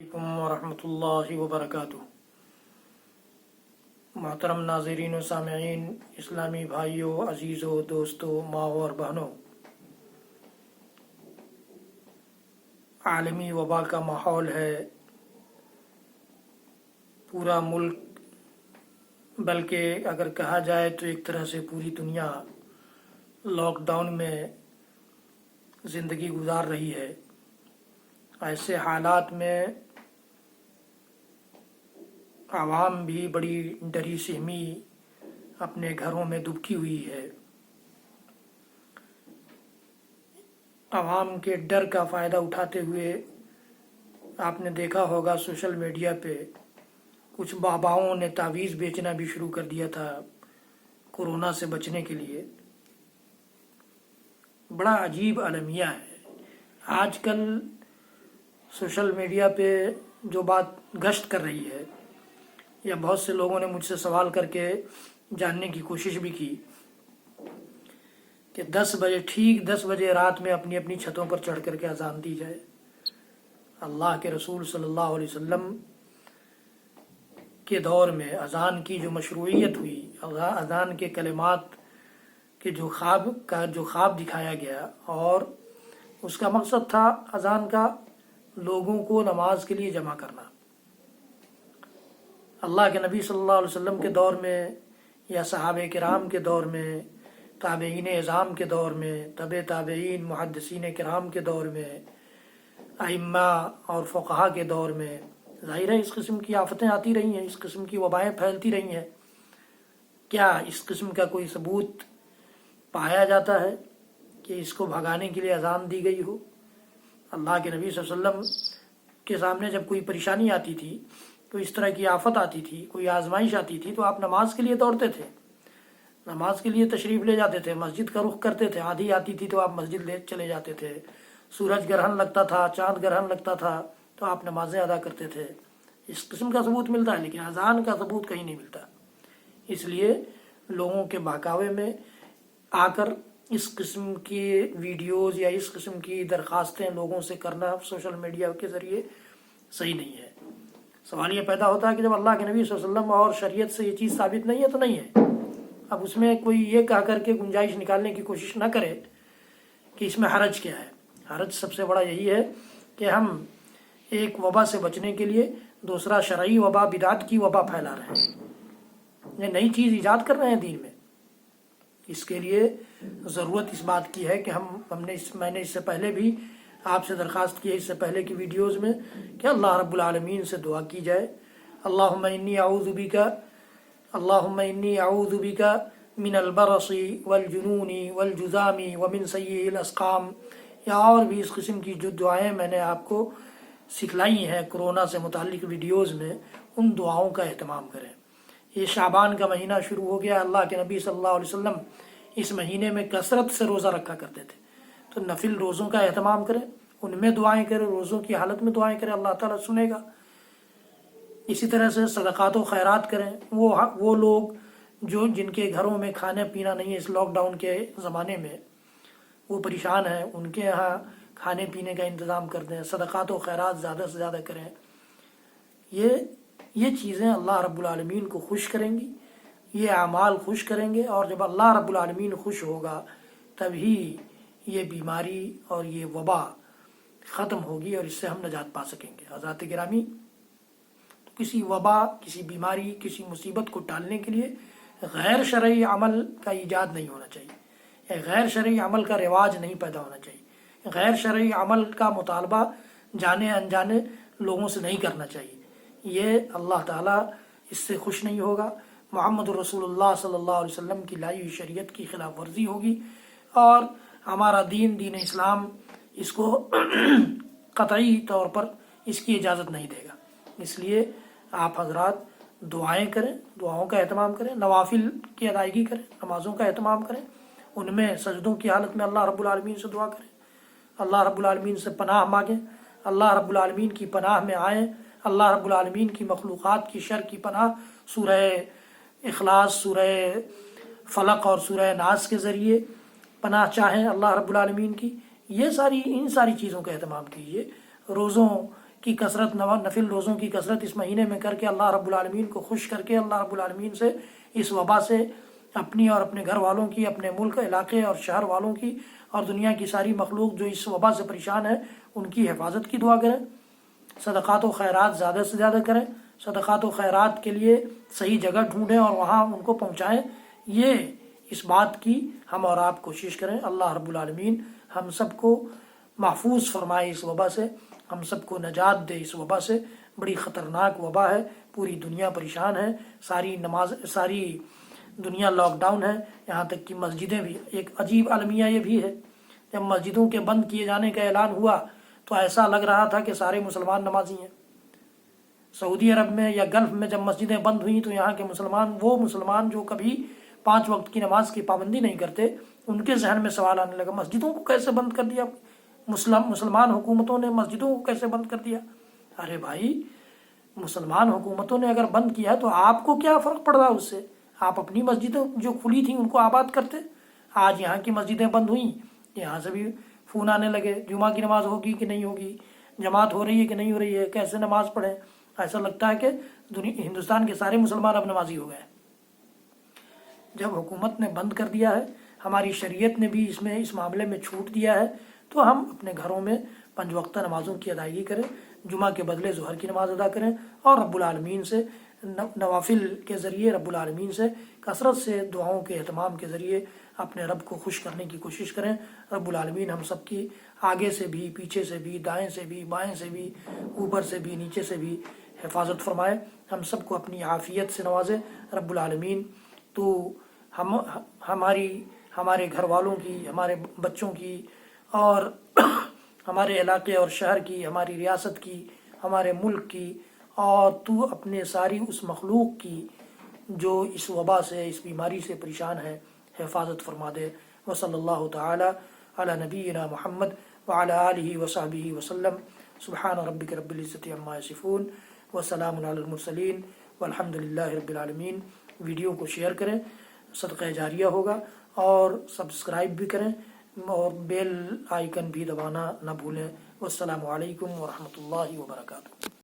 علیکم ورحمۃ اللہ وبرکاتہ۔ محترم ناظرین و سامعین، اسلامی بھائیوں، عزیزوں، دوستوں، ماؤں اور بہنوں، عالمی وبا کا ماحول ہے۔ پورا ملک، بلکہ اگر کہا جائے تو ایک طرح سے پوری دنیا لاک ڈاؤن میں زندگی گزار رہی ہے۔ ایسے حالات میں عوام بھی بڑی ڈری سہمی اپنے گھروں میں دبکی ہوئی ہے۔ عوام کے ڈر کا فائدہ اٹھاتے ہوئے آپ نے دیکھا ہوگا سوشل میڈیا پہ کچھ باباؤں نے تعویذ بیچنا بھی شروع کر دیا تھا کورونا سے بچنے کے لیے۔ بڑا عجیب المیہ ہے۔ آج کل سوشل میڈیا پہ جو بات گشت کر رہی ہے، یا بہت سے لوگوں نے مجھ سے سوال کر کے جاننے کی کوشش بھی کی کہ 10 بجے رات میں اپنی اپنی چھتوں پر چڑھ کر کے اذان دی جائے۔ اللہ کے رسول صلی اللہ علیہ وسلم کے دور میں اذان کی جو مشروعیت ہوئی، اذان کے کلمات کے جو خواب دکھایا گیا، اور اس کا مقصد تھا اذان کا لوگوں کو نماز کے لیے جمع کرنا۔ اللہ کے نبی صلی اللہ علیہ وسلم کے دور میں، یا صحابہ کرام کے دور میں، تابعین اعظام کے دور میں، تبع تابعین، محدثین کرام کے دور میں، ائمہ اور فقہا کے دور میں، ظاہر ہے اس قسم کی آفتیں آتی رہی ہیں، اس قسم کی وبائیں پھیلتی رہی ہیں۔ کیا اس قسم کا کوئی ثبوت پایا جاتا ہے کہ اس کو بھگانے کے لیے اذان دی گئی ہو؟ اللہ کے نبی صلی اللہ علیہ وسلم کے سامنے جب کوئی پریشانی آتی تھی، تو اس طرح کی آفت آتی تھی، کوئی آزمائش آتی تھی، تو آپ نماز کے لیے دوڑتے تھے، نماز کے لیے تشریف لے جاتے تھے، مسجد کا رخ کرتے تھے۔ آندھی آتی تھی تو آپ مسجد لے چلے جاتے تھے، سورج گرہن لگتا تھا، چاند گرہن لگتا تھا، تو آپ نمازیں ادا کرتے تھے۔ اس قسم کا ثبوت ملتا ہے، لیکن اذان کا ثبوت کہیں نہیں ملتا۔ اس لیے لوگوں کے بہکاوے میں آ کر اس قسم کی ویڈیوز یا اس قسم کی درخواستیں لوگوں سے کرنا سوشل میڈیا کے ذریعے صحیح نہیں ہے۔ سوال یہ پیدا ہوتا ہے کہ جب اللہ کے نبی صلی اللہ علیہ وسلم اور شریعت سے یہ چیز ثابت نہیں ہے تو نہیں ہے، اب اس میں کوئی یہ کہہ کر کے گنجائش نکالنے کی کوشش نہ کرے کہ اس میں حرج کیا ہے۔ حرج سب سے بڑا یہی ہے کہ ہم ایک وبا سے بچنے کے لیے دوسرا شرعی وبا، بدعت کی وبا پھیلا رہے ہیں، یہ نئی چیز ایجاد کر رہے ہیں دین میں۔ اس کے لیے ضرورت اس بات کی ہے کہ میں نے اس سے پہلے بھی آپ سے درخواست کی ہے، اس سے پہلے کی ویڈیوز میں، کہ اللہ رب العالمین سے دعا کی جائے۔ اللہم انی اعوذ بک من البرص والجنون والجذام ومن سیئ الاسقام، یا اور بھی اس قسم کی جو دعائیں میں نے آپ کو سکھلائی ہیں کورونا سے متعلق ویڈیوز میں، ان دعاؤں کا اہتمام کریں۔ یہ شعبان کا مہینہ شروع ہو گیا، اللہ کے نبی صلی اللہ علیہ وسلم اس مہینے میں کثرت سے روزہ رکھا کرتے تھے، تو نفل روزوں کا اہتمام کریں، ان میں دعائیں کریں، روزوں کی حالت میں دعائیں کریں، اللہ تعالیٰ سنے گا۔ اسی طرح سے صدقات و خیرات کریں۔ وہ لوگ جن کے گھروں میں کھانا پینا نہیں ہے اس لاک ڈاؤن کے زمانے میں، وہ پریشان ہیں، ان کے ہاں کھانے پینے کا انتظام کر دیں، صدقات و خیرات زیادہ سے زیادہ کریں۔ یہ چیزیں اللہ رب العالمین کو خوش کریں گی، یہ اعمال خوش کریں گے، اور جب اللہ رب العالمین خوش ہوگا تبھی یہ بیماری اور یہ وبا ختم ہوگی، اور اس سے ہم نجات پا سکیں گے۔ حضرات گرامی، کسی وبا، کسی بیماری، کسی مصیبت کو ٹالنے کے لیے غیر شرعی عمل کا ایجاد نہیں ہونا چاہیے، غیر شرعی عمل کا رواج نہیں پیدا ہونا چاہیے، غیر شرعی عمل کا مطالبہ جانے انجانے لوگوں سے نہیں کرنا چاہیے۔ یہ اللہ تعالیٰ اس سے خوش نہیں ہوگا، محمد رسول اللہ صلی اللہ علیہ وسلم کی لائی ہوئی شریعت کی خلاف ورزی ہوگی، اور ہمارا دین اسلام اس کو قطعی طور پر اس کی اجازت نہیں دے گا۔ اس لیے آپ حضرات دعائیں کریں، دعاؤں کا اہتمام کریں، نوافل کی ادائیگی کریں، نمازوں کا اہتمام کریں، ان میں سجدوں کی حالت میں اللہ رب العالمین سے دعا کریں، اللہ رب العالمین سے پناہ مانگیں، اللہ رب العالمین کی پناہ میں آئیں، اللہ رب العالمین کی مخلوقات کی شر کی پناہ سورہ اخلاص، سورہ فلق اور سورہ ناس کے ذریعے پناہ چاہیں اللہ رب العالمین کی۔ ان ساری چیزوں کا اہتمام کیجیے۔ روزوں کی کثرت، نفل روزوں کی کثرت اس مہینے میں کر کے اللہ رب العالمین کو خوش کر کے اللہ رب العالمین سے اس وبا سے اپنی اور اپنے گھر والوں کی، اپنے ملک، علاقے اور شہر والوں کی اور دنیا کی ساری مخلوق جو اس وبا سے پریشان ہے ان کی حفاظت کی دعا کریں۔ صدقات و خیرات زیادہ سے زیادہ کریں، صدقات و خیرات کے لیے صحیح جگہ ڈھونڈیں اور وہاں ان کو پہنچائیں۔ یہ اس بات کی ہم اور آپ کوشش کریں۔ اللہ رب العالمین ہم سب کو محفوظ فرمائے اس وبا سے، ہم سب کو نجات دے اس وبا سے۔ بڑی خطرناک وبا ہے، پوری دنیا پریشان ہے، ساری دنیا لاک ڈاؤن ہے، یہاں تک کہ مسجدیں بھی۔ ایک عجیب المیہ یہ بھی ہے، جب مسجدوں کے بند کیے جانے کا اعلان ہوا تو ایسا لگ رہا تھا کہ سارے مسلمان نمازی ہیں۔ سعودی عرب میں یا گلف میں جب مسجدیں بند ہوئیں تو یہاں کے وہ مسلمان جو کبھی 5 وقت کی نماز کی پابندی نہیں کرتے، ان کے ذہن میں سوال آنے لگا مسجدوں کو کیسے بند کر دیا، مسلمان حکومتوں نے مسجدوں کو کیسے بند کر دیا؟ ارے بھائی، مسلمان حکومتوں نے اگر بند کیا تو آپ کو کیا فرق پڑ رہا اس سے؟ آپ اپنی مسجدیں جو کھلی تھیں ان کو آباد کرتے۔ آج یہاں کی مسجدیں بند ہوئیں، یہاں سے بھی فون آنے لگے جمعہ کی نماز ہوگی کہ نہیں ہوگی، جماعت ہو رہی ہے کہ نہیں ہو رہی ہے، کیسے نماز پڑھیں۔ ایسا لگتا ہے کہ ہندوستان کے سارے مسلمان اب نمازی ہو گئے۔ جب حکومت نے بند کر دیا ہے، ہماری شریعت نے بھی اس معاملے میں چھوٹ دیا ہے، تو ہم اپنے گھروں میں 5 وقتہ نمازوں کی ادائیگی کریں، جمعہ کے بدلے ظہر کی نماز ادا کریں اور رب العالمین سے نوافل کے ذریعے رب العالمین سے کثرت سے دعاؤں کے اہتمام کے ذریعے اپنے رب کو خوش کرنے کی کوشش کریں۔ رب العالمین ہم سب کی آگے سے بھی، پیچھے سے بھی، دائیں سے بھی، بائیں سے بھی، اوپر سے بھی، نیچے سے بھی حفاظت فرمائے، ہم سب کو اپنی عافیت سے نوازے۔ رب العالمین تو ہمارے گھر والوں کی، ہمارے بچوں کی اور ہمارے علاقے اور شہر کی، ہماری ریاست کی، ہمارے ملک کی، اور تو اپنے ساری اس مخلوق کی جو اس وبا سے، اس بیماری سے پریشان ہے، حفاظت فرما دے۔ وصلی اللہ تعالی علی نبینا محمد وعلی آلہ وصحبہ وسلم۔ سبحان ربک رب العزۃ عما یصفون وسلام علی المرسلین والحمد للہ رب العالمین۔ ویڈیو کو شیئر کریں، صدقہ جاریہ ہوگا، اور سبسکرائب بھی کریں اور بیل آئیکن بھی دبانا نہ بھولیں۔ والسلام علیکم ورحمۃ اللہ وبرکاتہ۔